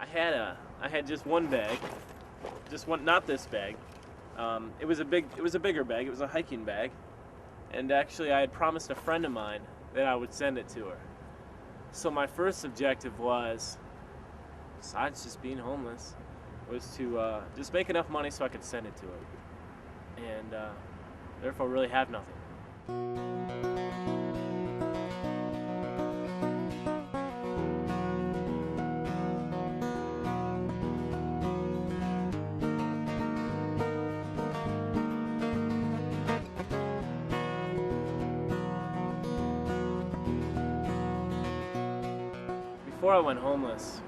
I had just one bag, just one, not this bag. It was a bigger bag. It was a hiking bag, and actually I had promised a friend of mine that I would send it to her. So my first objective was, besides just being homeless, was to just make enough money so I could send it to her, and therefore really have nothing. Before I went homeless,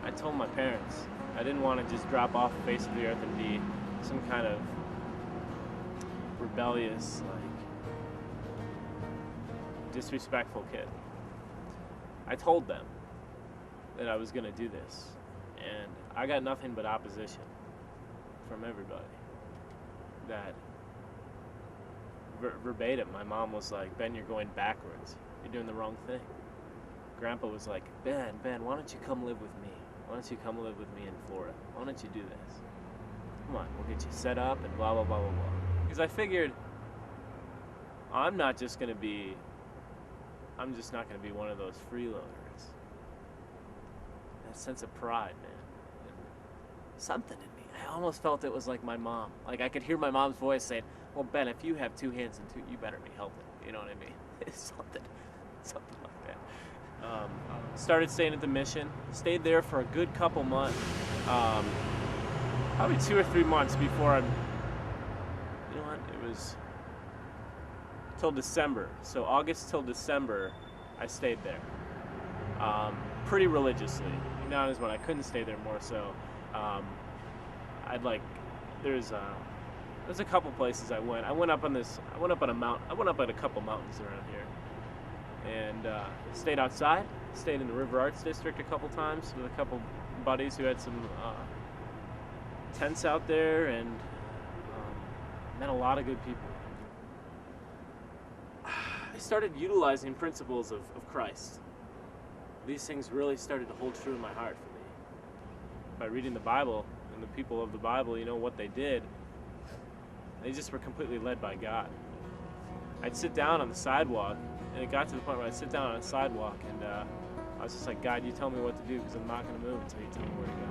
I told my parents I didn't want to just drop off the face of the earth and be some kind of rebellious, disrespectful kid. I told them that I was going to do this, and I got nothing but opposition from everybody. That verbatim, my mom was like, "Ben, you're going backwards. You're doing the wrong thing." Grandpa was like, Ben, why don't you come live with me? Why don't you come live with me in Florida? Why don't you do this? Come on, we'll get you set up and blah, blah, blah, blah, blah. Because I figured I'm just not going to be one of those freeloaders. That sense of pride, man. And something in me. I almost felt it was like my mom. Like I could hear my mom's voice saying, well, Ben, if you have two hands and two, you better be helping. You know what I mean? It's something like that. Started staying at the mission. Stayed there for a good couple months. Probably 2 or 3 months before you know what? It was till December. So August till December, I stayed there. Pretty religiously. Now is when I couldn't stay there more so. There's a couple places I went. I went up on a mountain. I went up on a couple mountains around here. And stayed outside, stayed in the River Arts District a couple times with a couple buddies who had some tents out there, and met a lot of good people. I started utilizing principles of Christ. These things really started to hold true in my heart for me. By reading the Bible and the people of the Bible, you know what they did, they just were completely led by God. I'd sit down on the sidewalk, and it got to the point where I'd sit down on a sidewalk, and I was just like, God, you tell me what to do, because I'm not going to move until you tell me where to go.